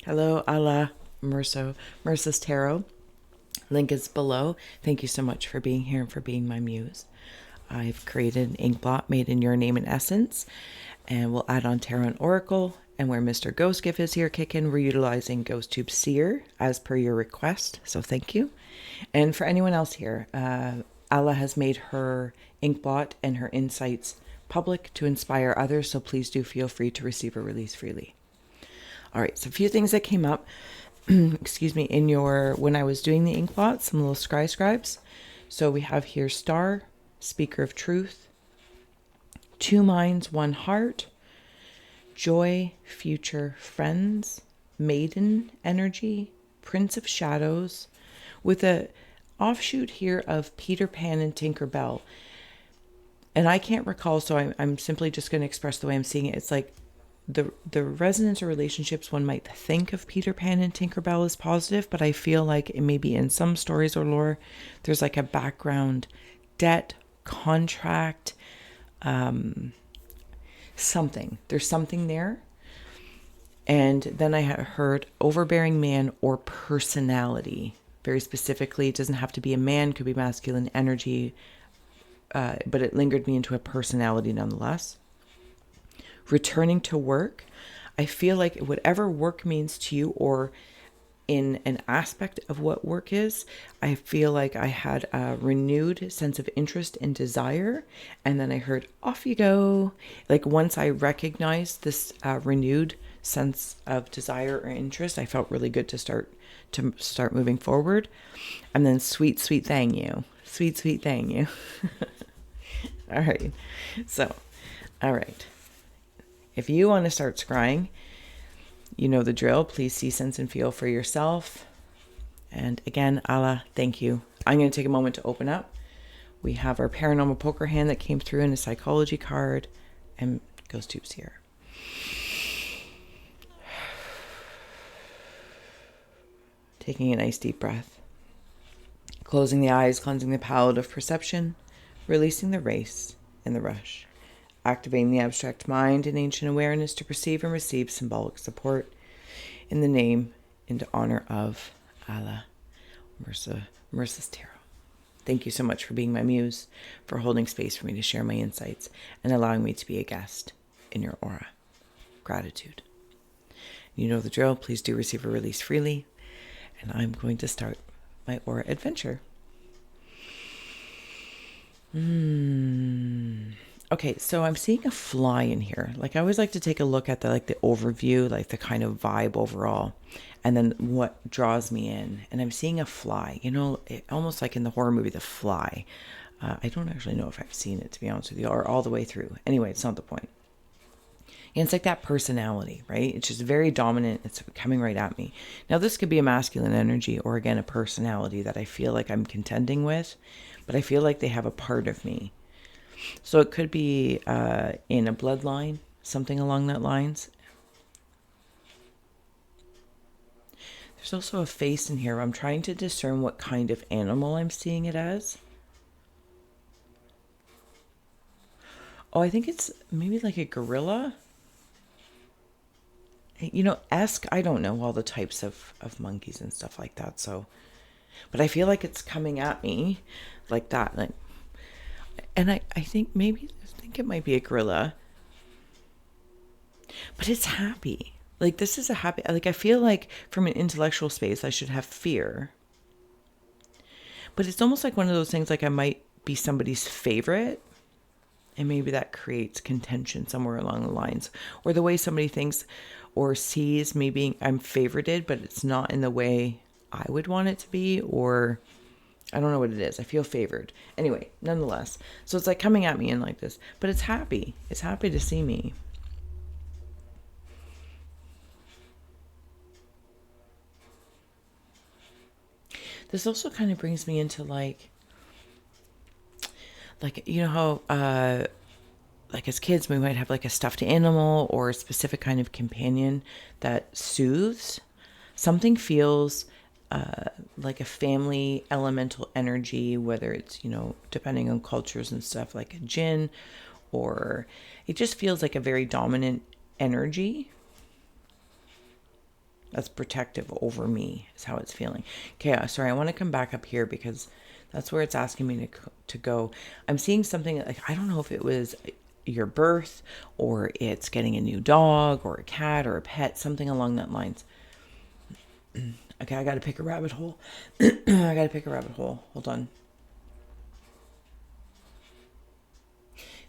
Hello, Aala Muse, Mirsah's Tarot. Link is below. Thank you so much for being here and for being my muse. I've created an Inkblot made in your name and essence, and we'll add on Tarot and Oracle. And where Mr. Ghost Gift is here kicking, we're utilizing GhostTube Seer as per your request. So thank you. And for anyone else here, Aala has made her Inkblot and her insights public to inspire others. So please do feel free to receive or release freely. All right, so a few things that came up, excuse me, when I was doing the Inkblot, some little scribes. So we have here Star, Speaker of Truth, Two Minds, One Heart, Joy, Future, Friends, Maiden Energy, Prince of Shadows, with a offshoot here of Peter Pan and Tinker Bell. And I can't recall, so I'm simply just going to express the way I'm seeing it. It's like the resonance or relationships one might think of Peter Pan and Tinkerbell as positive, but I feel like it maybe in some stories or lore, there's like a background debt, contract, something. There's something there. And then I heard overbearing man or personality. Very specifically, it doesn't have to be a man, could be masculine energy, but it lingered me into a personality nonetheless. Returning to work, I feel like whatever work means to you, or in an aspect of what work is, I feel like I had a renewed sense of interest and desire. And then I heard, off you go. Like once I recognized this renewed sense of desire or interest, I felt really good to start moving forward. And then sweet thang you. Sweet thang you. All right. So, all right. If you want to start scrying, you know the drill. Please see, sense, and feel for yourself. And again, Aala, thank you. I'm going to take a moment to open up. We have our paranormal poker hand that came through in a psychology card, and GhostTube here. Taking a nice deep breath. Closing the eyes, cleansing the palette of perception, releasing the race and the rush. Activating the abstract mind and ancient awareness to perceive and receive symbolic support in the name and honor of Aala Mirsah's Tarot. Thank you so much for being my muse, for holding space for me to share my insights, and allowing me to be a guest in your aura. Gratitude. You know the drill. Please do receive or release freely. And I'm going to start my aura adventure. Okay, so I'm seeing a fly in here. Like I always like to take a look at the overview, like the kind of vibe overall, and then what draws me in. And I'm seeing a fly, almost like in the horror movie The Fly. I don't actually know if I've seen it, to be honest with you, or all the way through. Anyway, it's not the point. And it's like that personality, right? It's just very dominant. It's coming right at me. Now, this could be a masculine energy or, again, a personality that I feel like I'm contending with, but I feel like they have a part of me. So it could be in a bloodline, something along that lines. There's also a face in here. I'm trying to discern what kind of animal I'm seeing it as. Oh, I think it's maybe like a gorilla. Esque, I don't know all the types of monkeys and stuff like that. So, but I feel like it's coming at me like that. And I think it might be a gorilla, but it's happy. Like this is a happy, I feel like from an intellectual space, I should have fear, but it's almost like one of those things, like I might be somebody's favorite, and maybe that creates contention somewhere along the lines, or the way somebody thinks or sees me being, I'm favorited, but it's not in the way I would want it to be, or I don't know what it is. I feel favored. Anyway, nonetheless. So it's like coming at me in like this. But it's happy. It's happy to see me. This also kind of brings me into like how as kids we might have like a stuffed animal or a specific kind of companion that soothes. Something feels like a family elemental energy, whether it's, depending on cultures and stuff, like a jinn, or it just feels like a very dominant energy. That's protective over me is how it's feeling. Okay, sorry, I want to come back up here because that's where it's asking me to go. I'm seeing something like, I don't know if it was your birth or it's getting a new dog or a cat or a pet, something along that lines. Okay, I got to pick a rabbit hole. I got to pick a rabbit hole. Hold on.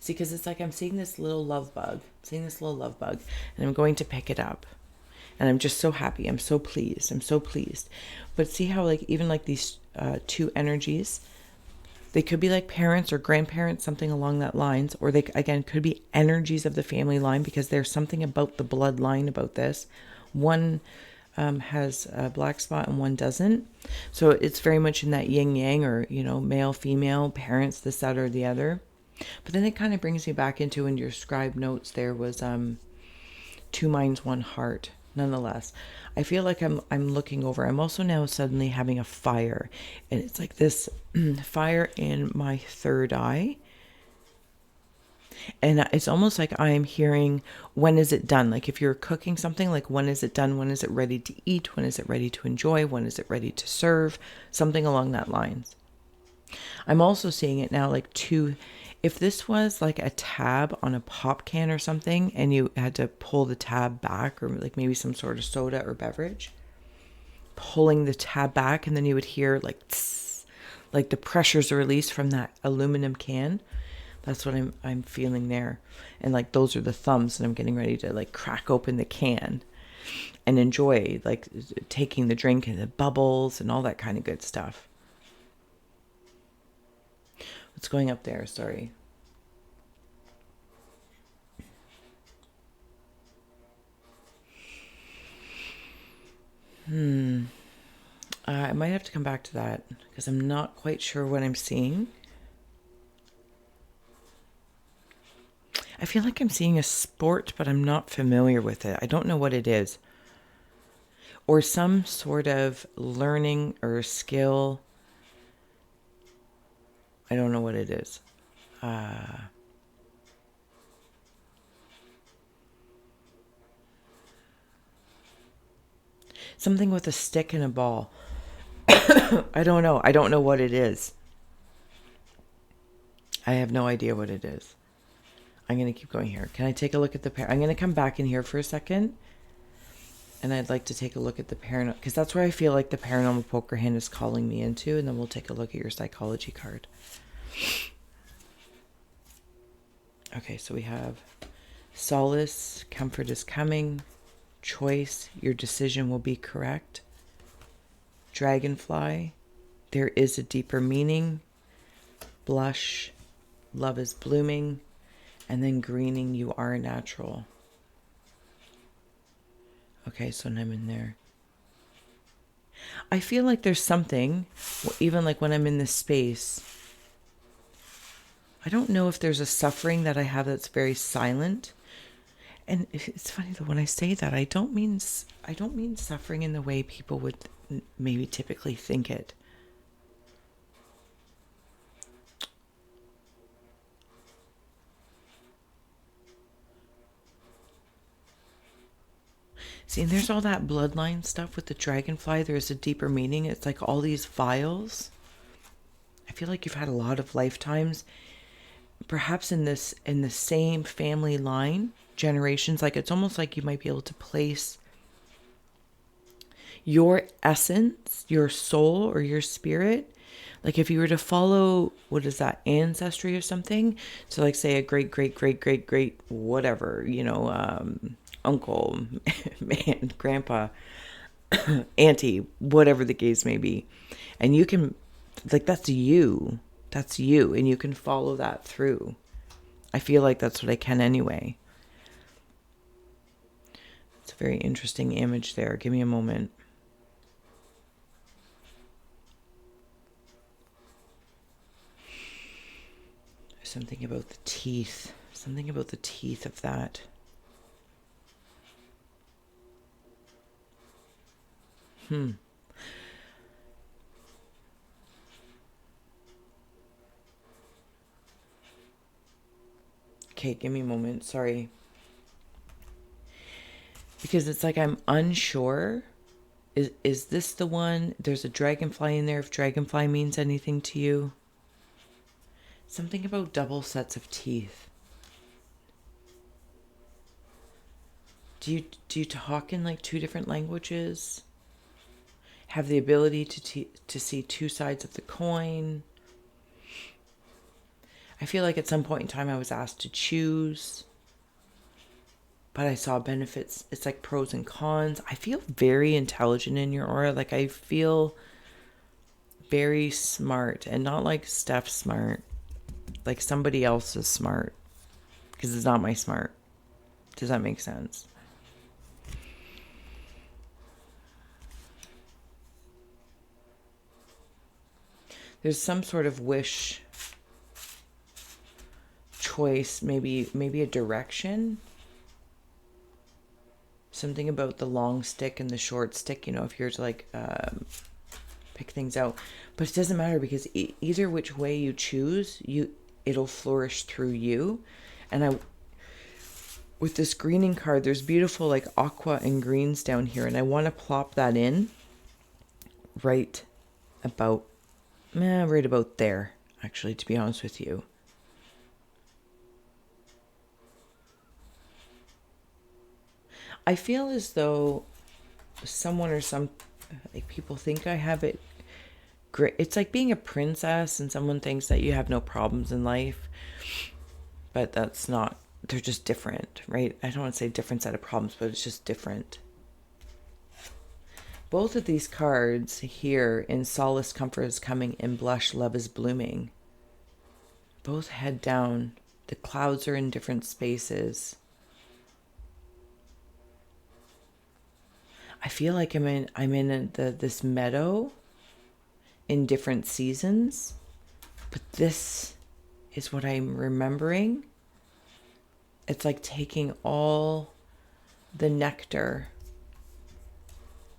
See, because it's like I'm seeing this little love bug, and I'm going to pick it up. And I'm just so happy. I'm so pleased. But see how, like, even like these two energies, they could be like parents or grandparents, something along that lines, or they, again, could be energies of the family line, because there's something about the bloodline about this. One has a black spot and one doesn't. So it's very much in that yin yang, or, male, female, parents, this, that, or the other. But then it kind of brings me back into, in your scribe notes, there was two minds, one heart. Nonetheless, I feel like I'm looking over. I'm also now suddenly having a fire, and it's like this fire in my third eye. And it's almost like I'm hearing, when is it done? Like if you're cooking something, like when is it done? When is it ready to eat? When is it ready to enjoy? When is it ready to serve? Something along that lines. I'm also seeing it now like two. If this was like a tab on a pop can or something, and you had to pull the tab back, or like maybe some sort of soda or beverage, pulling the tab back, and then you would hear like tss, like the pressures are released from that aluminum can. That's what I'm feeling there. And like those are the thumbs, and I'm getting ready to like crack open the can and enjoy like taking the drink and the bubbles and all that kind of good stuff. What's going up there? Sorry. I might have to come back to that because I'm not quite sure what I'm seeing. I feel like I'm seeing a sport, but I'm not familiar with it. I don't know what it is. Or some sort of learning or skill. I don't know what it is. Something with a stick and a ball. I don't know. I don't know what it is. I have no idea what it is. I'm going to keep going here. Can I take a look at the pair? I'm going to come back in here for a second. And I'd like to take a look at the paranormal, because that's where I feel like the paranormal poker hand is calling me into. And then we'll take a look at your psychology card. Okay, so we have solace, comfort is coming, choice, your decision will be correct. Dragonfly, there is a deeper meaning. Blush, love is blooming. And then greening, you are natural. Okay, so I'm in there. I feel like there's something, even like when I'm in this space, I don't know if there's a suffering that I have that's very silent. And it's funny though, when I say that, I don't mean suffering in the way people would maybe typically think it. See, and there's all that bloodline stuff with the dragonfly. There's a deeper meaning. It's like all these vials. I feel like you've had a lot of lifetimes, perhaps in the same family line, generations. Like it's almost like you might be able to place your essence, your soul, or your spirit. Like if you were to follow, what is that, ancestry or something? So like say a great, great, great, great, great, whatever, uncle, man, grandpa, auntie, whatever the case may be. And you can, like, that's you. That's you. And you can follow that through. I feel like that's what I can anyway. It's a very interesting image there. Give me a moment. There's something about the teeth. Something about the teeth of that. Okay, give me a moment. Sorry. because it's like I'm unsure. Is this the one? There's a dragonfly in there. If dragonfly means anything to you. Something about double sets of teeth. Do you talk in like two different languages? Have the ability to see two sides of the coin? I feel like at some point in time I was asked to choose, but I saw benefits. It's like pros and cons. I feel very intelligent in your aura. Like I feel very smart, and not like Steph smart, like somebody else's smart, because it's not my smart. Does that make sense? There's some sort of wish, choice, maybe a direction. Something about the long stick and the short stick, you know, if you're to like pick things out. But it doesn't matter, because either which way you choose, it'll flourish through you. And with this greening card, there's beautiful like aqua and greens down here, and I want to plop that in right about there, actually, to be honest with you. I feel as though someone or some like people think I have it great. It's like being a princess and someone thinks that you have no problems in life, but that's not. They're just different, right? I don't want to say different set of problems, but it's just different. Both of these cards here, in Solace, Comfort is Coming, in Blush, Love is Blooming, both head down. The clouds are in different spaces. I feel like I'm in this meadow in different seasons, but this is what I'm remembering. It's like taking all the nectar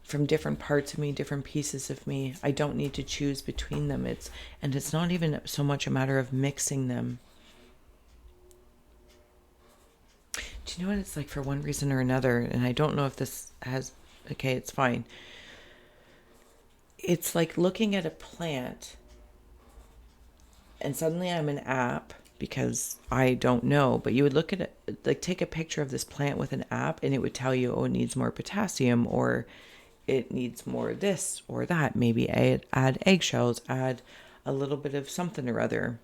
from different parts of me, different pieces of me. I don't need to choose between them. It's not even so much a matter of mixing them. Do you know what it's like, for one reason or another? And I don't know if this has, okay, it's fine. It's like looking at a plant and suddenly I'm an app, because I don't know, but you would look at it, like take a picture of this plant with an app, and it would tell you, oh, it needs more potassium, or it needs more this or that. Maybe add eggshells, add a little bit of something or other.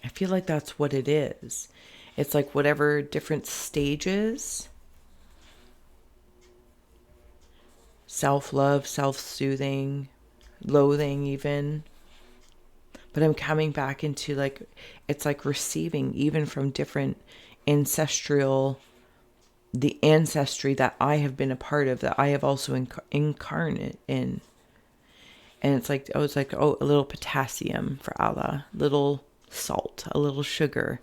I feel like that's what it is. It's like whatever different stages, self-love, self-soothing, loathing even. But I'm coming back into like, it's like receiving even from different ancestral, the ancestry that I have been a part of, that I have also incarnate in. And it's like, a little potassium for Aala, little salt, a little sugar.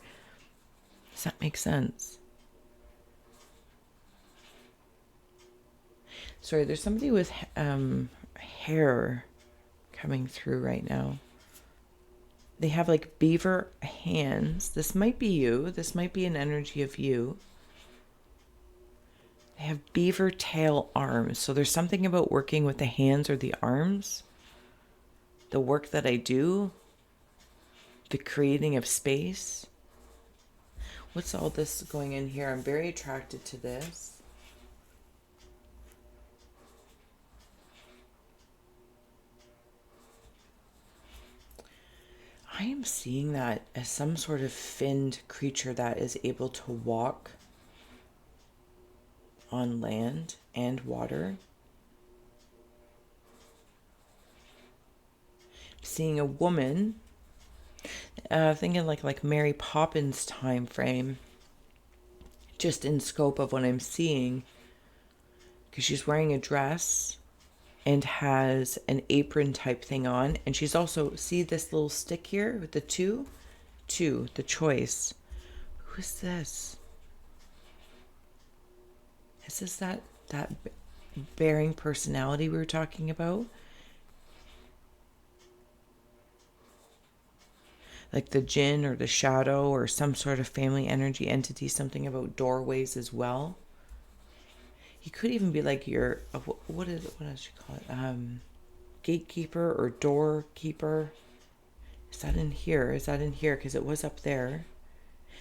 Does that make sense? Sorry, there's somebody with hair coming through right now. They have like beaver hands. This might be you. This might be an energy of you. They have beaver tail arms. So there's something about working with the hands or the arms. The work that I do. The creating of space. What's all this going in here? I'm very attracted to this. I am seeing that as some sort of finned creature that is able to walk on land and water. Seeing a woman, thinking like Mary Poppins time frame, just in scope of what I'm seeing, because she's wearing a dress and has an apron type thing on, and she's also, see this little stick here with the two, the choice. Who is this? Is this that bearing personality we were talking about? like the jinn or the shadow or some sort of family energy entity, something about doorways as well. You could even be like your, what else you call it? Gatekeeper or doorkeeper. Is that in here? Is that in here? Because it was up there.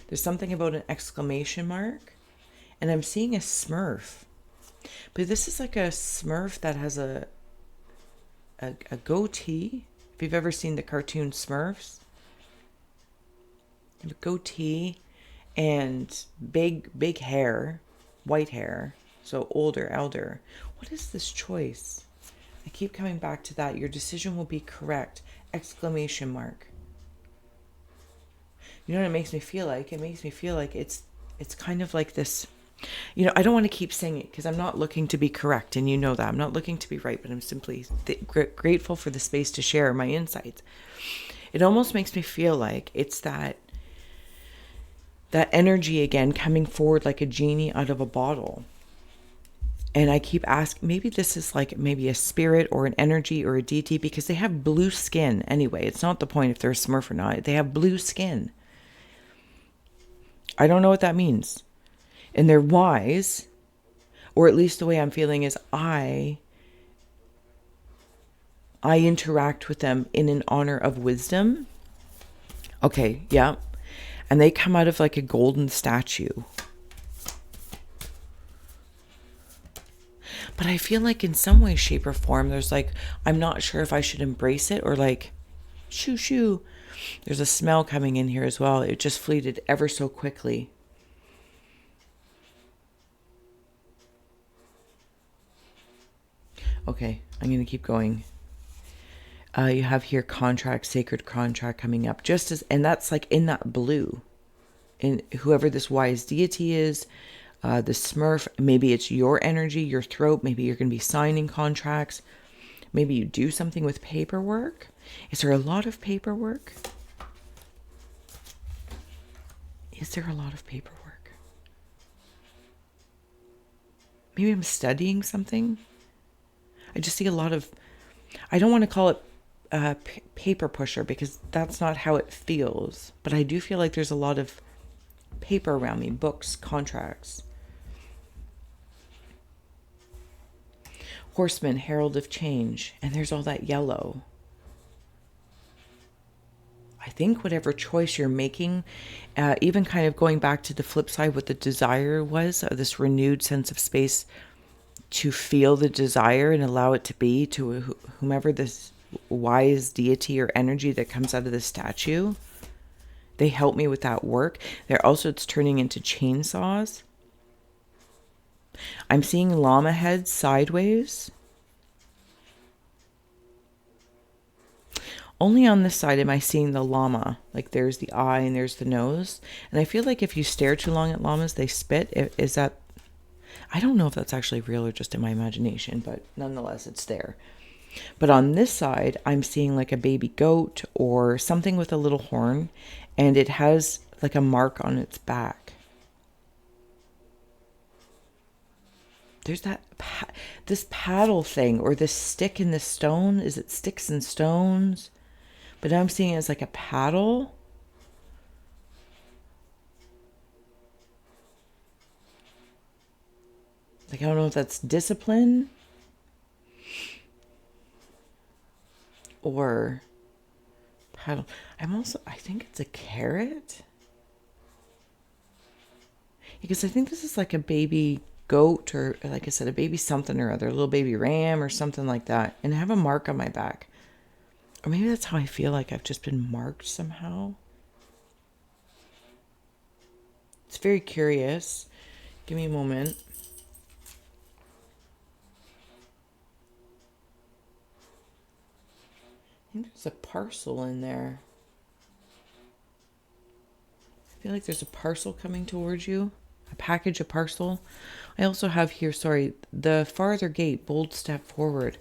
There's something about an exclamation mark. And I'm seeing a Smurf. But this is like a Smurf that has a goatee. If you've ever seen the cartoon Smurfs. A goatee and big hair. White hair. So older, elder. What is this choice? I keep coming back to that. Your decision will be correct. Exclamation mark. You know what it makes me feel like? It makes me feel like it's kind of like this. You know, I don't want to keep saying it because I'm not looking to be correct. And you know that. I'm not looking to be right, but I'm simply grateful for the space to share my insights. It almost makes me feel like it's that energy again coming forward like a genie out of a bottle. And I keep asking, maybe this is like maybe a spirit or an energy or a deity because they have blue skin anyway. It's not the point if they're a Smurf or not. They have blue skin. I don't know what that means. And they're wise, or at least the way I'm feeling is I interact with them in an honor of wisdom. Okay, yeah. And they come out of like a golden statue. But I feel like in some way, shape, or form, there's like, I'm not sure if I should embrace it or like, shoo, shoo. There's a smell coming in here as well. It just fleeted ever so quickly. Okay, I'm going to keep going. You have here contract, sacred contract coming up. Just as, and that's like in that blue. And whoever this wise deity is, the Smurf, maybe it's your energy, your throat. Maybe you're going to be signing contracts. Maybe you do something with paperwork. Is there a lot of paperwork? Is there a lot of paperwork? Maybe I'm studying something. I just see a lot of, I don't want to call it a paper pusher because that's not how it feels. But I do feel like there's a lot of paper around me, books, contracts. Horseman, herald of change. And there's all that yellow. I think whatever choice you're making, even kind of going back to the flip side, what the desire was, this renewed sense of space to feel the desire and allow it to be to whomever this wise deity or energy that comes out of the statue. They help me with that work. They're also, it's turning into chainsaws. I'm seeing llama heads sideways. Only on this side am I seeing the llama. Like there's the eye and there's the nose. And I feel like if you stare too long at llamas, they spit. Is that... I don't know if that's actually real or just in my imagination, but nonetheless, it's there. But on this side, I'm seeing like a baby goat or something with a little horn, and it has like a mark on its back. There's that, this paddle thing or this stick in the stone. Is it sticks and stones? But I'm seeing it as like a paddle. Like, I don't know if that's discipline or paddle. I think it's a carrot. Because I think this is like a baby goat or, like I said, a baby something or other, a little baby ram or something like that. And I have a mark on my back. Or maybe that's how I feel like I've just been marked somehow. It's very curious. Give me a moment. I think there's a parcel in there. I feel like there's a parcel coming towards you. A package, a parcel. I also have here, the farther gate, bold step forward.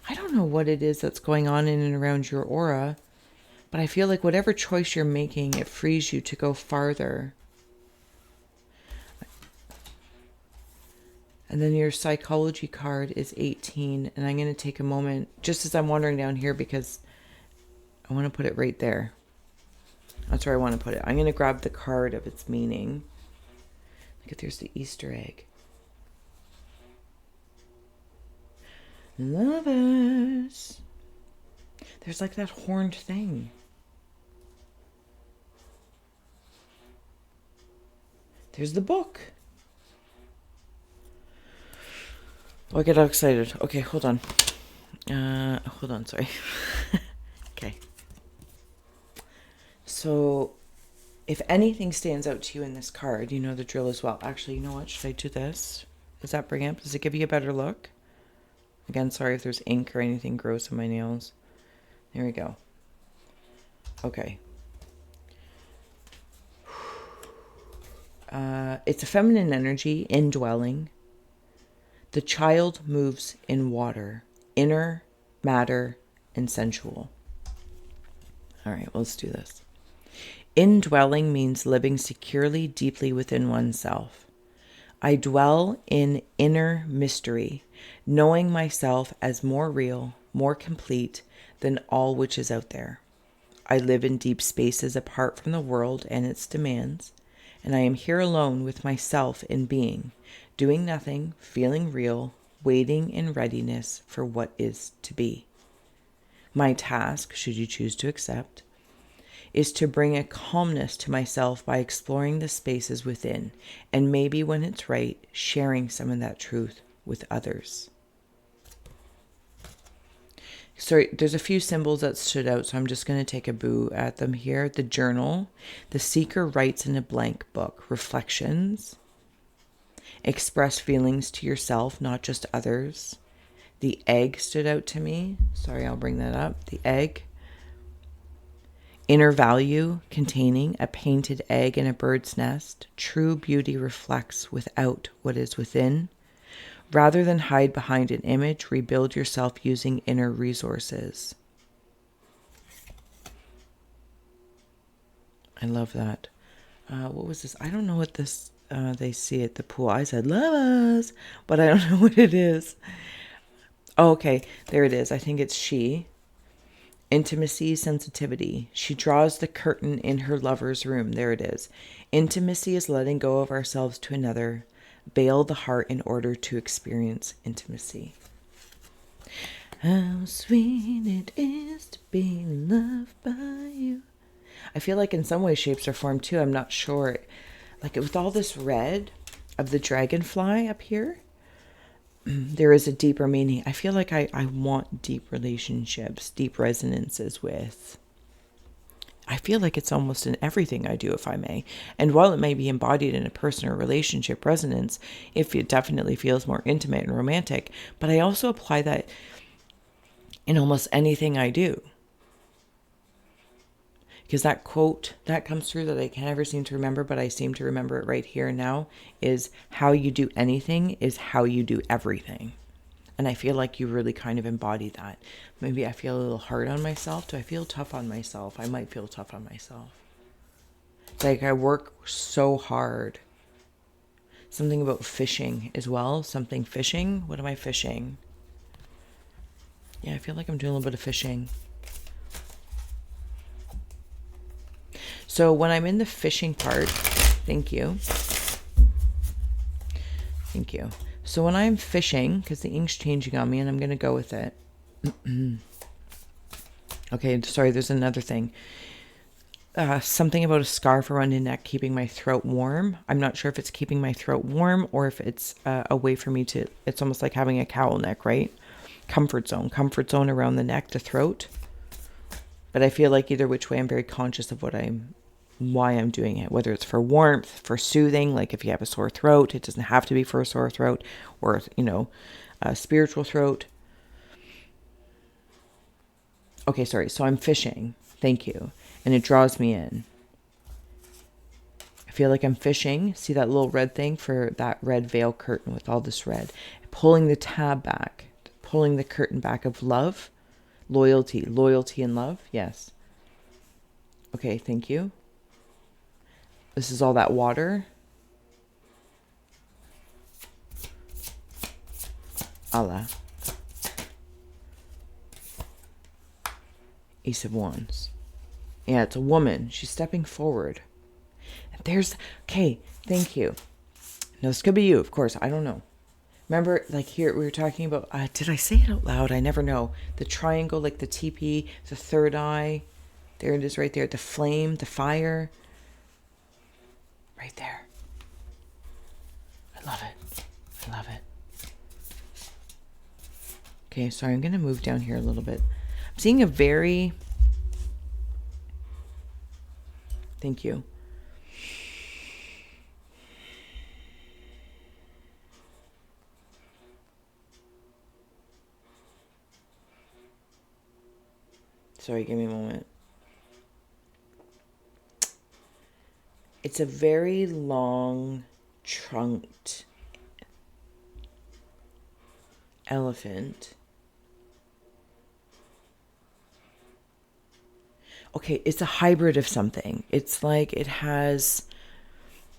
I don't know what it is that's going on in and around your aura, but I feel like whatever choice you're making, it frees you to go farther. And then your psychology card is 18, and I'm going to take a moment, just as I'm wandering down here, because I want to put it right there. That's where I want to put it. I'm going to grab the card of its meaning. Look at, there's the Easter egg. Lovers. There's like that horned thing. There's the book. Oh, I get all excited. Okay, hold on. Sorry. Okay. So, if anything stands out to you in this card, you know the drill as well. Actually, you know what? Should I do this? Does that bring up? Does it give you a better look? Again, sorry if there's ink or anything gross on my nails. There we go. Okay. It's a feminine energy, indwelling. The child moves in water, inner, matter, and sensual. All right, well, let's do this. Indwelling means living securely, deeply within oneself. I dwell in inner mystery, knowing myself as more real, more complete than all which is out there. I live in deep spaces apart from the world and its demands, and I am here alone with myself in being, doing nothing, feeling real, waiting in readiness for what is to be. My task, should you choose to accept, is to bring a calmness to myself by exploring the spaces within, and maybe when it's right, sharing some of that truth with others. Sorry, there's a few symbols that stood out, so I'm just going to take a boo at them here. The journal, the seeker writes in a blank book, reflections, express feelings to yourself, not just others. The egg stood out to me. Sorry, I'll bring that up. The egg. Inner value, containing a painted egg in a bird's nest. True beauty reflects without what is within. Rather than hide behind an image, rebuild yourself using inner resources. I love that. What was this? I don't know what this, they see at the pool. I said, love us, but I don't know what it is. Oh, okay, there it is. I think it's she. Intimacy, sensitivity. She draws the curtain in her lover's room. There it is. Intimacy is letting go of ourselves to another. Veil the heart in order to experience intimacy. How sweet it is to be loved by you. I feel like in some way, shapes, or form too, I'm not sure. Like with all this red of the dragonfly up here, there is a deeper meaning. I feel like I want deep relationships, deep resonances with. I feel like it's almost in everything I do, if I may. And while it may be embodied in a personal relationship resonance, it definitely feels more intimate and romantic. But I also apply that in almost anything I do. Because that quote that comes through that I can never seem to remember, but I seem to remember it right here and now, is how you do anything is how you do everything. And I feel like you really kind of embody that. Maybe I feel a little hard on myself. Do I feel tough on myself? I might feel tough on myself. It's like I work so hard. Something about fishing as well. Something fishing. What am I fishing? Yeah, I feel like I'm doing a little bit of fishing. So when I'm in the fishing part, thank you. Thank you. So when I'm fishing, because the ink's changing on me and I'm going to go with it. Okay, sorry, there's another thing. Something about a scarf around the neck keeping my throat warm. I'm not sure if it's keeping my throat warm or if it's a way for me to, it's almost like having a cowl neck, right? Comfort zone around the neck, the throat. But I feel like either which way, I'm very conscious of why I'm doing it, whether it's for warmth, for soothing, like if you have a sore throat, it doesn't have to be for a sore throat, or, a spiritual throat. Okay, sorry. So I'm fishing. Thank you. And it draws me in. I feel like I'm fishing. See that little red thing for that red veil curtain with all this red. Pulling the tab back. Pulling the curtain back of love. Loyalty and love. Yes. Okay, thank you. This is all that water. Aala. Ace of Wands. Yeah, it's a woman. She's stepping forward. There's, okay, thank you. No, this could be you, of course. I don't know. Remember, like here, we were talking about, did I say it out loud? I never know. The triangle, like the teepee, the third eye. There it is right there. The flame, the fire. Right there. I love it. I love it. Okay, sorry, I'm going to move down here a little bit. I'm seeing a very... Thank you. Sorry, give me a moment. It's a very long, trunked elephant. Okay, it's a hybrid of something. It's like it has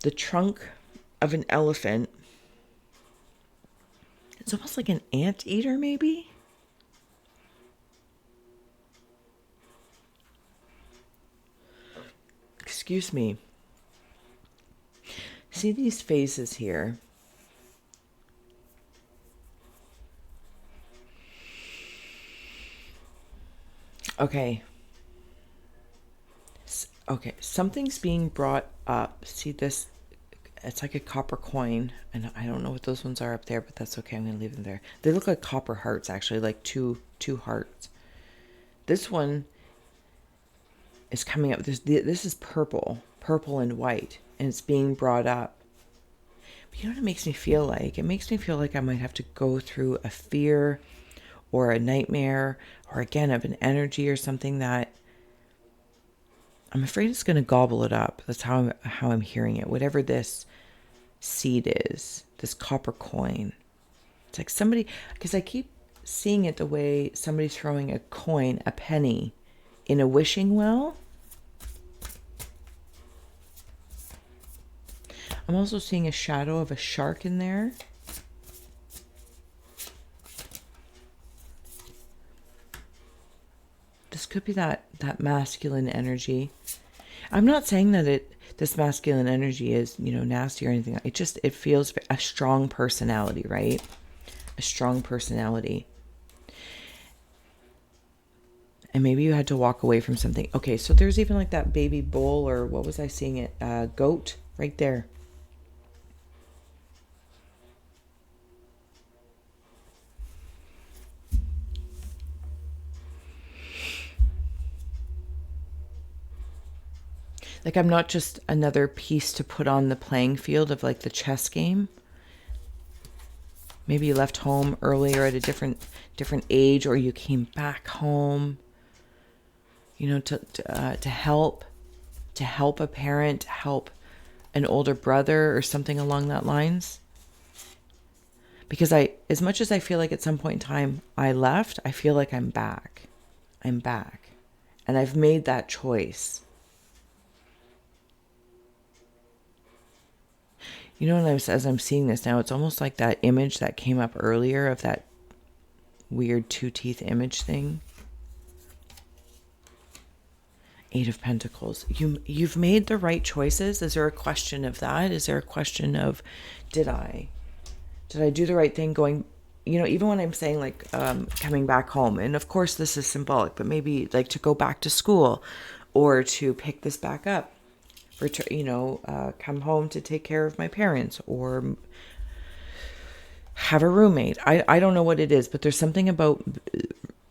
the trunk of an elephant. It's almost like an anteater, maybe? Excuse me. See these phases here? Okay. Okay, something's being brought up. See this? It's like a copper coin. And I don't know what those ones are up there, but that's okay. I'm going to leave them there. They look like copper hearts, actually, like two hearts. This one is coming up. This is purple and white, and it's being brought up. But you know what it makes me feel like? It makes me feel like I might have to go through a fear or a nightmare or again of an energy or something that I'm afraid it's going to gobble it up. That's how I'm hearing it. Whatever this seed is, this copper coin. It's like somebody, because I keep seeing it the way somebody's throwing a coin, a penny, in a wishing well. I'm also seeing a shadow of a shark in there. This could be that masculine energy. I'm not saying that this masculine energy is, nasty or anything. It feels a strong personality, right? A strong personality. And maybe you had to walk away from something. Okay, so there's even like that baby bull, or what was I seeing it? Goat right there. Like I'm not just another piece to put on the playing field of like the chess game. Maybe you left home earlier at a different age, or you came back home, to help a parent, help an older brother or something along that lines. Because as much as I feel like at some point in time I left, I feel like I'm back. I'm back. And I've made that choice. As I'm seeing this now, it's almost like that image that came up earlier of that weird two-teeth image thing. Eight of Pentacles. You've made the right choices. Is there a question of that? Is there a question of, did I do the right thing going, even when I'm saying like coming back home, and of course this is symbolic, but maybe like to go back to school or to pick this back up. Come home to take care of my parents or have a roommate. I don't know what it is, but there's something about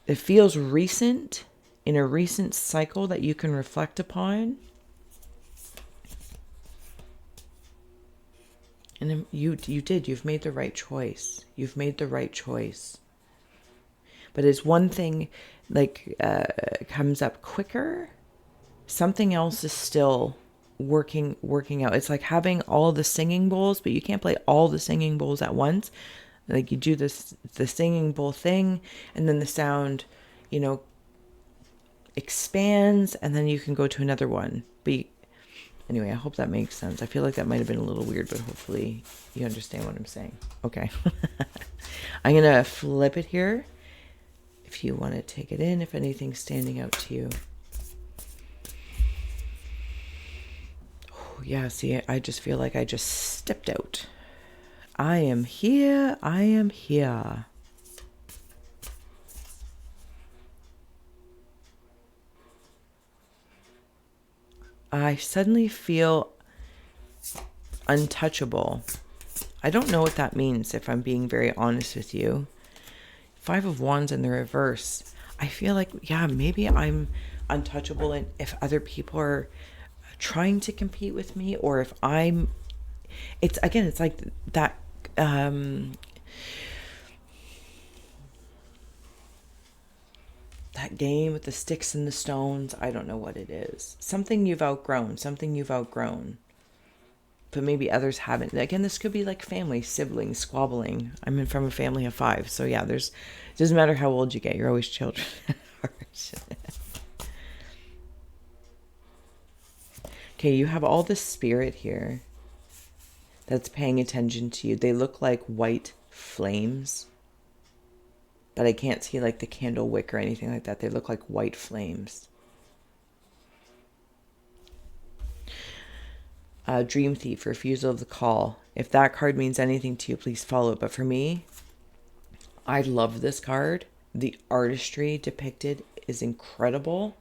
it feels recent, in a recent cycle that you can reflect upon. And you've made the right choice. You've made the right choice. But as one thing comes up quicker, something else is still working out. It's like having all the singing bowls, but you can't play all the singing bowls at once. Like you do the singing bowl thing, and then the sound, expands, and then you can go to another one. But anyway, I hope that makes sense. I feel like that might have been a little weird, but hopefully you understand what I'm saying. Okay. I'm gonna flip it here if you want to take it in, if anything's standing out to you. Yeah, see, I just feel like I just stepped out. I am here. I am here. I suddenly feel untouchable. I don't know what that means, if I'm being very honest with you. Five of Wands in the reverse. I feel like, yeah, maybe I'm untouchable, and if other people are trying to compete with me, or if I'm, it's again, it's like that, that game with the sticks and the stones. I don't know what it is. Something you've outgrown, but maybe others haven't. Again, this could be like family, siblings, squabbling. I'm in from a family of 5. So yeah, it doesn't matter how old you get, you're always children. Okay, you have all this spirit here that's paying attention to you. They look like white flames, but I can't see like the candle wick or anything like that. They look like white flames. Dream Thief, refusal of the call. If that card means anything to you, please follow it. But for me, I love this card. The artistry depicted is incredible.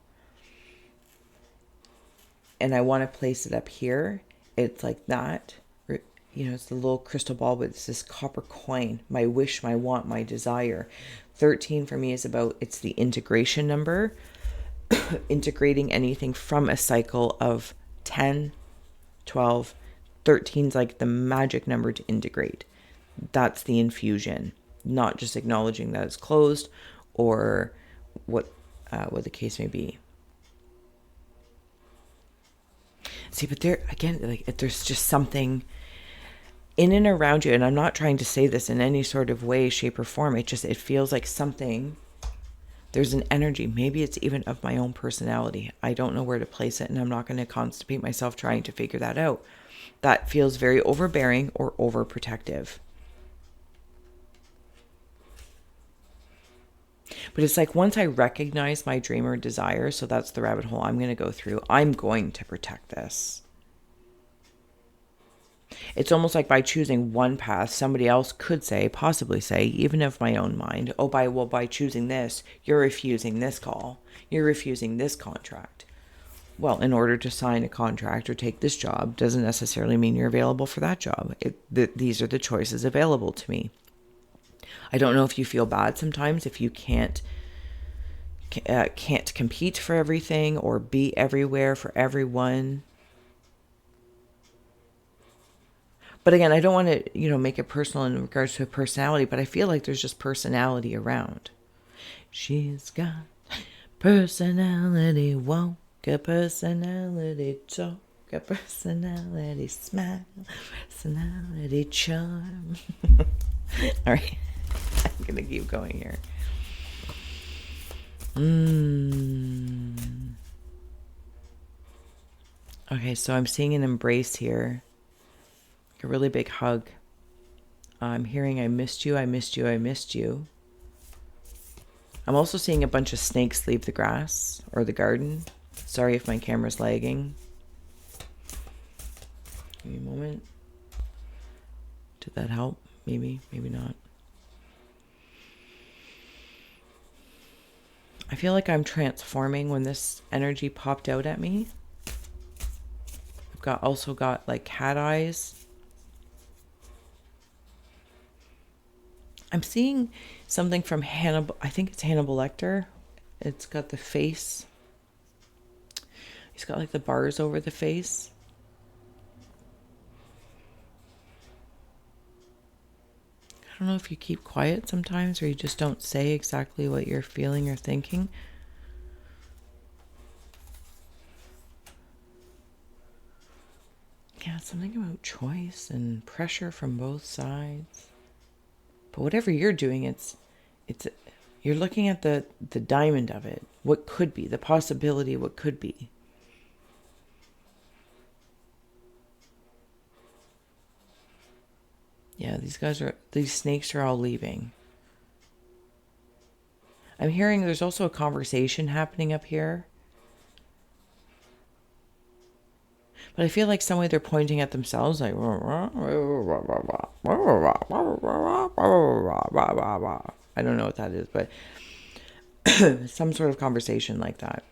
And I want to place it up here. It's like that. You know, it's the little crystal ball, but it's this copper coin. My wish, my want, my desire. 13 for me is about, it's the integration number. Integrating anything from a cycle of 10, 12, 13 is like the magic number to integrate. That's the infusion, not just acknowledging that it's closed or what the case may be. See, but there again, like there's just something in and around you, and I'm not trying to say this in any sort of way, shape, or form. It feels like something. There's an energy. Maybe it's even of my own personality. I don't know where to place it, and I'm not going to constipate myself trying to figure that out. That feels very overbearing or overprotective. But it's like once I recognize my dream or desire, so that's the rabbit hole I'm going to go through, I'm going to protect this. It's almost like by choosing one path, somebody else could say, possibly say, even of my own mind, oh, by choosing this, you're refusing this call. You're refusing this contract. Well, in order to sign a contract or take this job doesn't necessarily mean you're available for that job. These are the choices available to me. I don't know if you feel bad sometimes if you can't compete for everything or be everywhere for everyone. But again, I don't want to, make it personal in regards to a personality, but I feel like there's just personality around. She's got personality, walk a personality, talk a personality, smile, personality, charm. All right, I'm going to keep going here. Okay, so I'm seeing an embrace here. A really big hug. I'm hearing I missed you, I missed you, I missed you. I'm also seeing a bunch of snakes leave the grass or the garden. Sorry if my camera's lagging. Give me a moment. Did that help? Maybe, maybe not. I feel like I'm transforming when this energy popped out at me. I've also got like cat eyes. I'm seeing something from Hannibal. I think it's Hannibal Lecter. It's got the face. He's got like the bars over the face. I don't know if you keep quiet sometimes or you just don't say exactly what you're feeling or thinking. Yeah, something about choice and pressure from both sides. But whatever you're doing, it's you're looking at the diamond of it. What could be, the possibility of what could be. Yeah, these snakes are all leaving. I'm hearing there's also a conversation happening up here. But I feel like some way they're pointing at themselves, like, I don't know what that is, but some sort of conversation like that.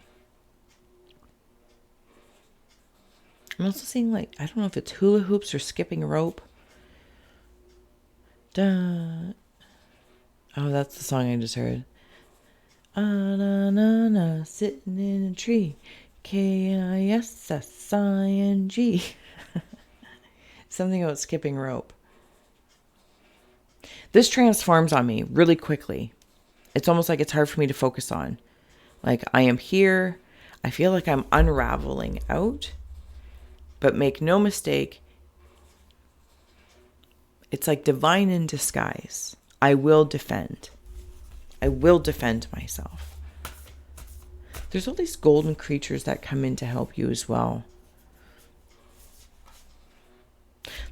I'm also seeing, like, I don't know if it's hula hoops or skipping rope. Duh. Oh, that's the song I just heard. Na na na, sitting in a tree. K-I-S-S-I-N-G. Something about skipping rope. This transforms on me really quickly. It's almost like it's hard for me to focus on. Like, I am here. I feel like I'm unraveling out. But make no mistake, it's like divine in disguise. I will defend. I will defend myself. There's all these golden creatures that come in to help you as well.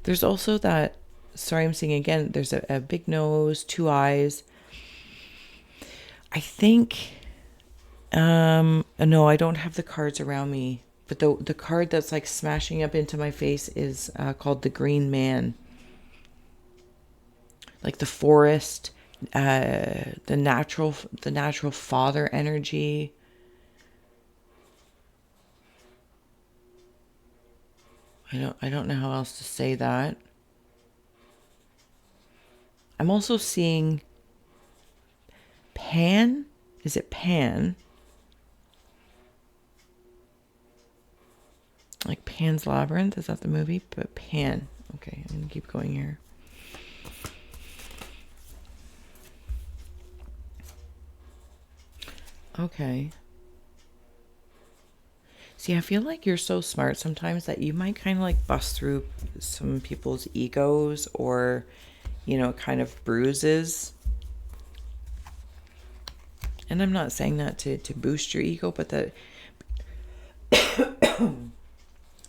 There's also that, sorry, I'm seeing again, there's a big nose, 2 eyes. I think, no, I don't have the cards around me, but the card that's like smashing up into my face is called the Green Man. Like the forest, the natural father energy. I don't know how else to say that. I'm also seeing Pan. Is it Pan? Like Pan's Labyrinth, is that the movie? But Pan. Okay, I'm gonna keep going here. Okay. See, I feel like you're so smart sometimes that you might kind of like bust through some people's egos or, you know, kind of bruises. And I'm not saying that to boost your ego, but that,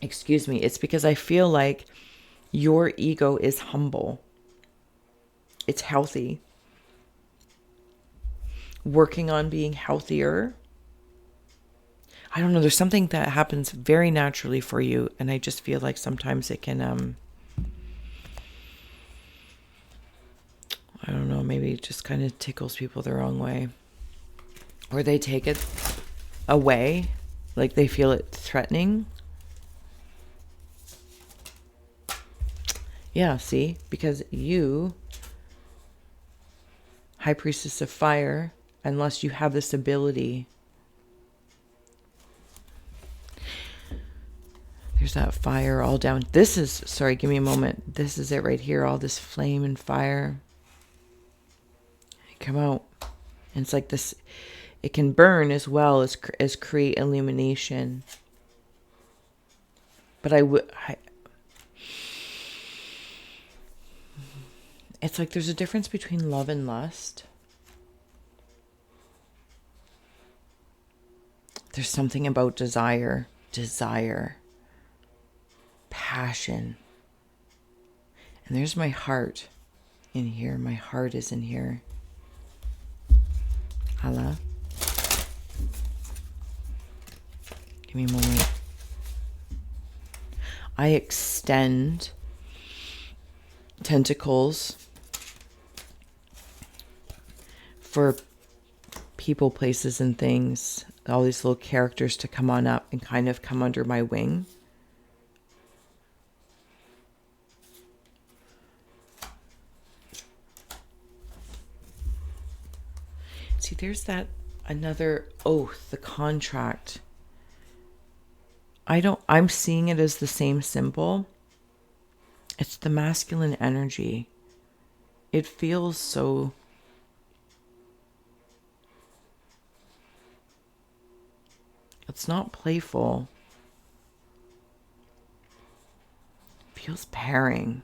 excuse me, it's because I feel like your ego is humble. It's healthy. Working on being healthier. I don't know, there's something that happens very naturally for you, and I just feel like sometimes it can, I don't know, maybe it just kind of tickles people the wrong way. Or they take it away, like they feel it threatening. Yeah, see? Because you, High Priestess of Fire, unless you have this ability, there's that fire all down. This is, sorry, give me a moment. This is it right here. All this flame and fire. Come out. And it's like this, it can burn as well as create illumination. But it's like there's a difference between love and lust. There's something about desire, passion. And there's my heart in here. My heart is in here. Aala. Give me a moment. I extend tentacles for people, places, and things. All these little characters to come on up and kind of come under my wing. See, there's that another oath, the contract. I'm seeing it as the same symbol. It's the masculine energy. It feels so, it's not playful. It feels pairing.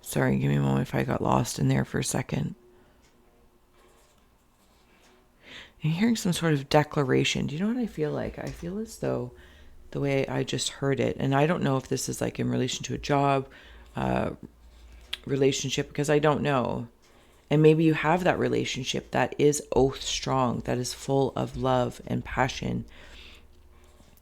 Sorry, give me a moment if I got lost in there for a second. I'm hearing some sort of declaration. Do you know what I feel like? I feel as though the way I just heard it, and I don't know if this is like in relation to a job, relationship, because I don't know. And maybe you have that relationship that is oath strong, that is full of love and passion.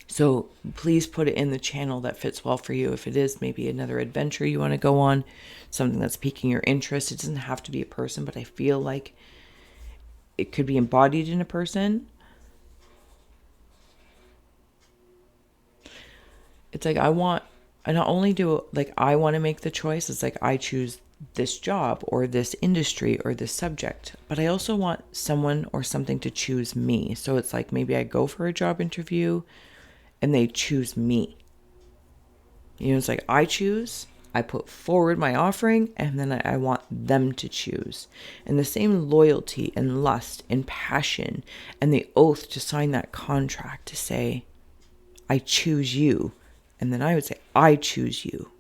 So please put it in the channel that fits well for you. If it is maybe another adventure you want to go on, something that's piquing your interest, it doesn't have to be a person, but I feel like it could be embodied in a person. It's like I not only do like I want to make the choice, it's like I choose this job or this industry or this subject, but I also want someone or something to choose me. So it's like maybe I go for a job interview and they choose me. You know, it's like I choose, I put forward my offering, and then I want them to choose. And the same loyalty and lust and passion and the oath to sign that contract to say, I choose you. And then I would say, I choose you.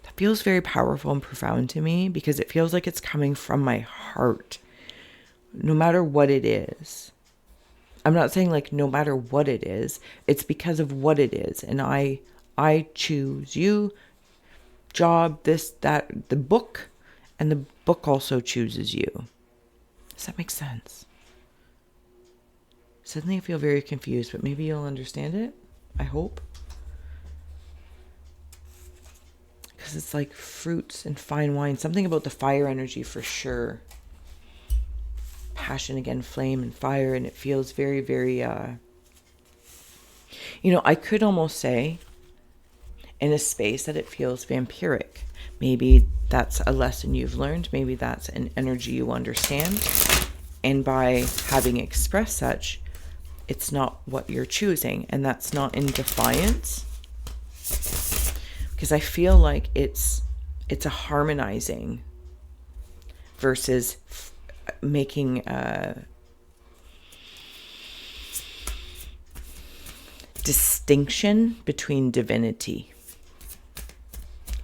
That feels very powerful and profound to me because it feels like it's coming from my heart, no matter what it is. I'm not saying like no matter what it is, it's because of what it is. And I choose you, job, this, that, the book, and the book also chooses you. Does that make sense? Suddenly I feel very confused, but maybe you'll understand it. I hope. Because it's like fruits and fine wine. Something about the fire energy for sure. Passion again, flame and fire. And it feels very, very, I could almost say in a space that it feels vampiric. Maybe that's a lesson you've learned. Maybe that's an energy you understand. And by having expressed such, it's not what you're choosing. And that's not in defiance. Because I feel like it's a harmonizing versus making a distinction between divinity.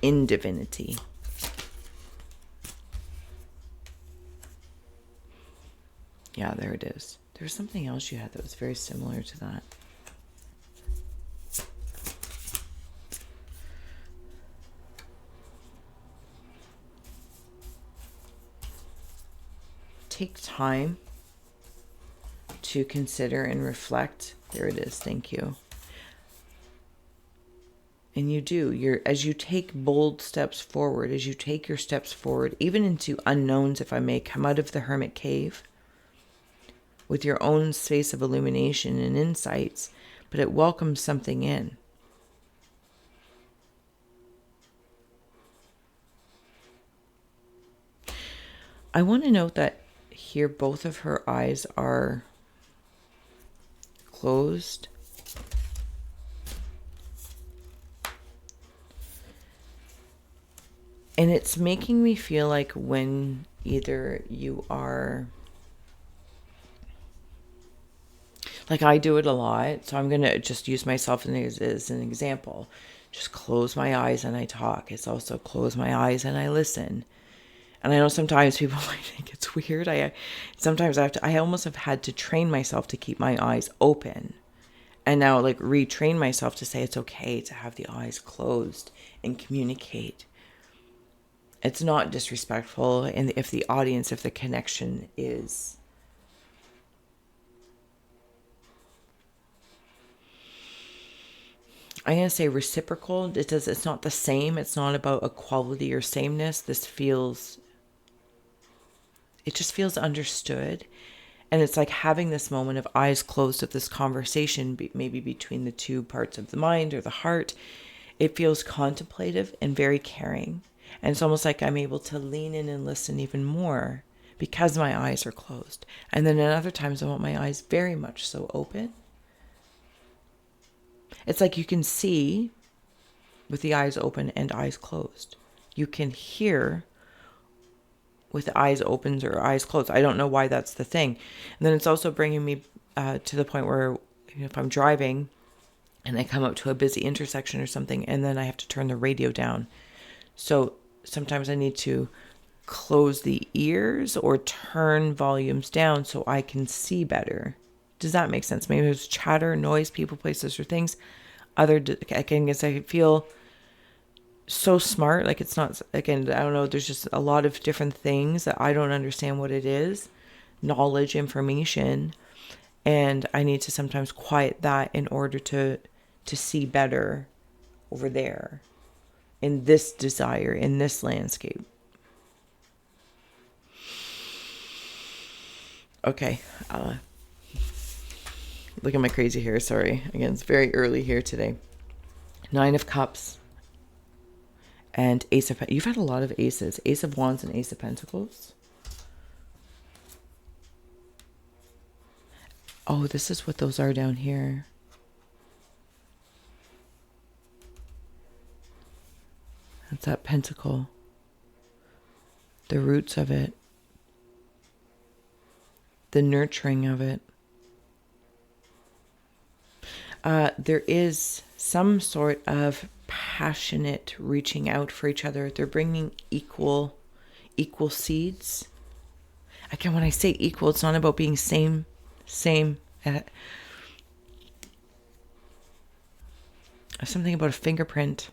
In divinity. Yeah, there it is. There's something else you had that was very similar to that. Take time to consider and reflect. There it is. Thank you. And you do. As you take bold steps forward, as you take your steps forward, even into unknowns, if I may, come out of the hermit cave with your own space of illumination and insights, but it welcomes something in. I want to note that here both of her eyes are closed. And it's making me feel like when either you are, like I do it a lot, so I'm going to just use myself as an example. Just close my eyes and I talk. It's also close my eyes and I listen. And I know sometimes people might think it's weird. I almost have had to train myself to keep my eyes open. And now like retrain myself to say it's okay to have the eyes closed and communicate. It's not disrespectful. And if the connection is, I'm going to say reciprocal. It's not the same. It's not about equality or sameness. It just feels understood. And it's like having this moment of eyes closed of this conversation, maybe between the two parts of the mind or the heart. It feels contemplative and very caring. And it's almost like I'm able to lean in and listen even more because my eyes are closed. And then at other times I want my eyes very much so open. It's like you can see with the eyes open and eyes closed. You can hear with the eyes open or eyes closed. I don't know why that's the thing. And then it's also bringing me to the point where if I'm driving and I come up to a busy intersection or something, and then I have to turn the radio down. So sometimes I need to close the ears or turn volumes down so I can see better. Does that make sense? Maybe there's chatter, noise, people, places, or things. I feel so smart. Like it's not, again, I don't know. There's just a lot of different things that I don't understand what it is. Knowledge, information. And I need to sometimes quiet that in order to see better over there in this desire, in this landscape. Okay. Look at my crazy hair. Sorry. Again, it's very early here today. 9 of Cups and Ace of... You've had a lot of aces. Ace of Wands and Ace of Pentacles. Oh, this is what those are down here. That's that pentacle. The roots of it. The nurturing of it. There is some sort of passionate reaching out for each other. They're bringing equal seeds. Again, when I say equal, it's not about being same. Something about a fingerprint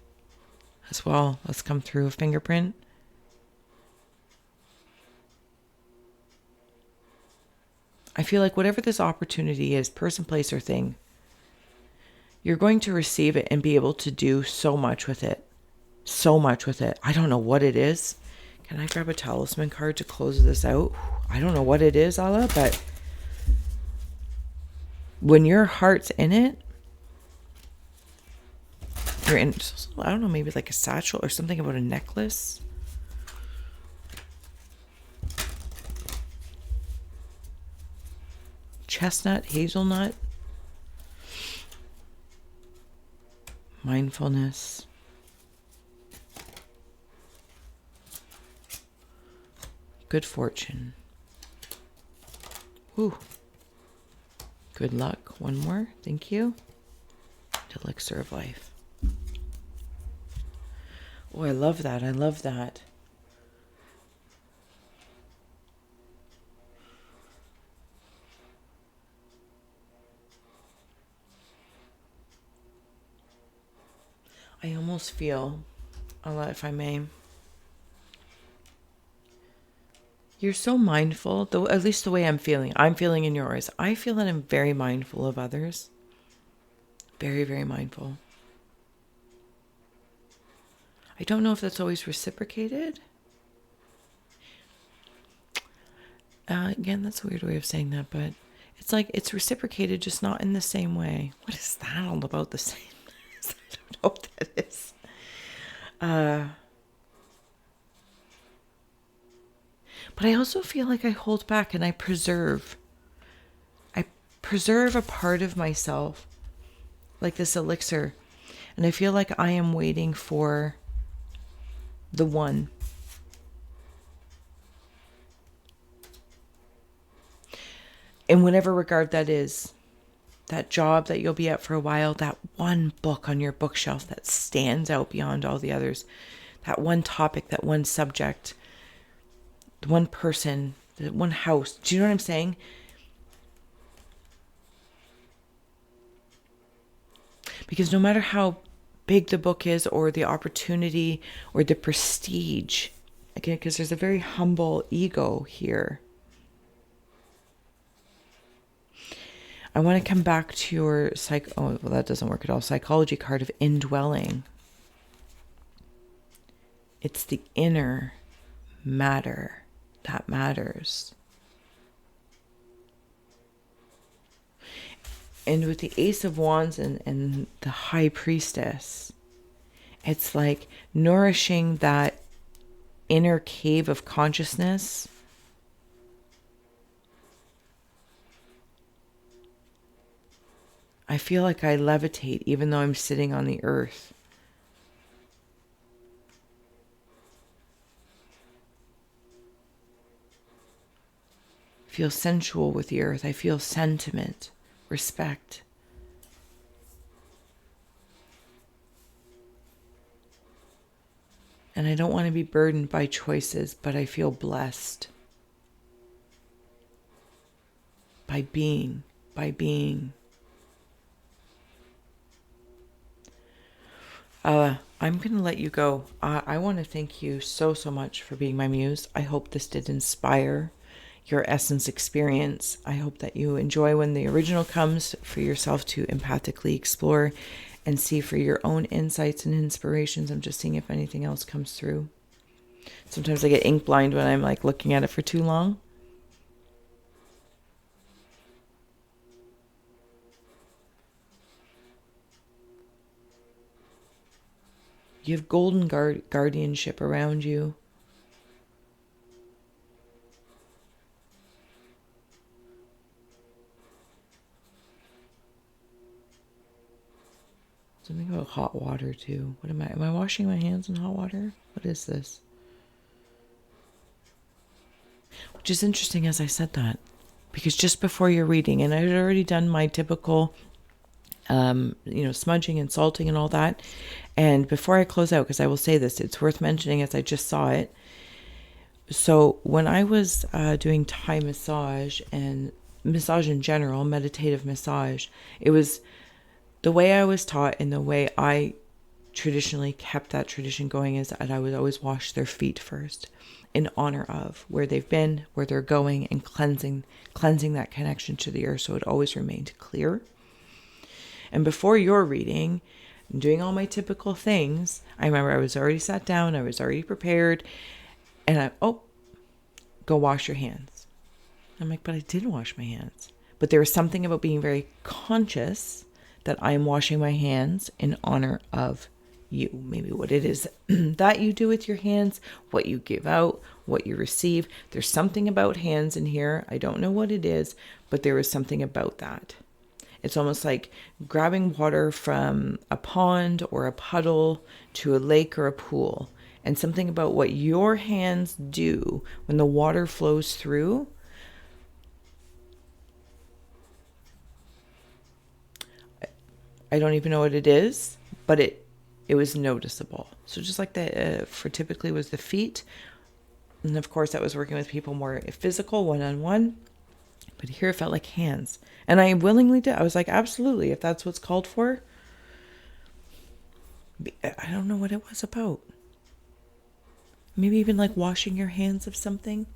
as well. Let's come through a fingerprint. I feel like whatever this opportunity is, person, place, or thing, you're going to receive it and be able to do so much with it. So much with it. I don't know what it is. Can I grab a talisman card to close this out? I don't know what it is, Aala, but when your heart's in it, you're in, I don't know, maybe like a satchel or something about a necklace. Chestnut, hazelnut. Mindfulness. Good fortune. Ooh. Good luck. One more. Thank you. Elixir of life. Oh, I love that. I love that. I almost feel, if I may, you're so mindful, though, at least the way I'm feeling in yours. I feel that I'm very mindful of others. Very, very mindful. I don't know if that's always reciprocated. Again, that's a weird way of saying that, but it's like it's reciprocated, just not in the same way. What is that all about? The same? I don't know what that is. But I also feel like I hold back and I preserve a part of myself, like this elixir. And I feel like I am waiting for the one. In whatever regard that is. That job that you'll be at for a while, that one book on your bookshelf that stands out beyond all the others, that one topic, that one subject, the one person, the one house. Do you know what I'm saying? Because no matter how big the book is or the opportunity or the prestige, again, because there's a very humble ego here. I want to come back to your that doesn't work at all. Psychology card of indwelling. It's the inner matter that matters. And with the Ace of Wands and the High Priestess, it's like nourishing that inner cave of consciousness. I feel like I levitate even though I'm sitting on the earth. I feel sensual with the earth. I feel sentiment, respect. And I don't want to be burdened by choices, but I feel blessed by being. I'm going to let you go. I want to thank you so much for being my muse. I hope this did inspire your essence experience. I hope that you enjoy when the original comes, for yourself to empathically explore and see for your own insights and inspirations. I'm just seeing if anything else comes through. Sometimes I get ink blind when I'm like looking at it for too long. You have golden guardianship around you. Something about hot water too. What am I? Am I washing my hands in hot water? What is this? Which is interesting as I said that, because just before you're reading, and I had already done my typical, smudging and salting and all that. And before I close out, because I will say this, it's worth mentioning as I just saw it. So when I was doing Thai massage and massage in general, meditative massage, it was the way I was taught and the way I traditionally kept that tradition going is that I would always wash their feet first in honor of where they've been, where they're going, and cleansing that connection to the earth so it always remained clear. And before your reading, doing all my typical things, I remember I was already sat down, I was already prepared, and go wash your hands. I'm like, but I did wash my hands. But there was something about being very conscious that I am washing my hands in honor of you. Maybe what it is that you do with your hands, what you give out, what you receive. There's something about hands in here. I don't know what it is, but there is something about that. It's almost like grabbing water from a pond or a puddle to a lake or a pool. And something about what your hands do when the water flows through. I don't even know what it is, but it was noticeable. So just like for typically was the feet. And of course that was working with people more physical, one-on-one. But here it felt like hands. And I willingly did. I was like, absolutely, if that's what's called for. I don't know what it was about. Maybe even like washing your hands of something.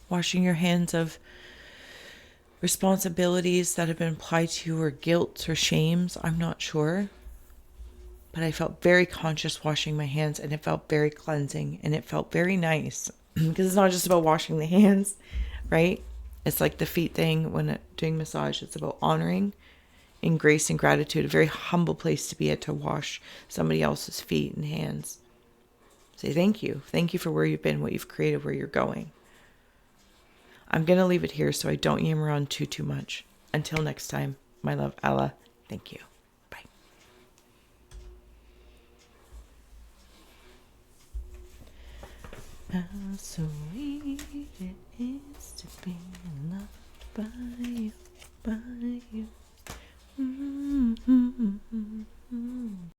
Washing your hands of responsibilities that have been applied to you, or guilt or shames. I'm not sure. But I felt very conscious washing my hands, and it felt very cleansing, and it felt very nice. Because it's not just about washing the hands, right? It's like the feet thing when doing massage. It's about honoring in grace and gratitude. A very humble place to be at, to wash somebody else's feet and hands. Say thank you. Thank you for where you've been, what you've created, where you're going. I'm going to leave it here so I don't yammer on too much. Until next time, my love, Aala. Thank you. Bye. How sweet it is to be loved by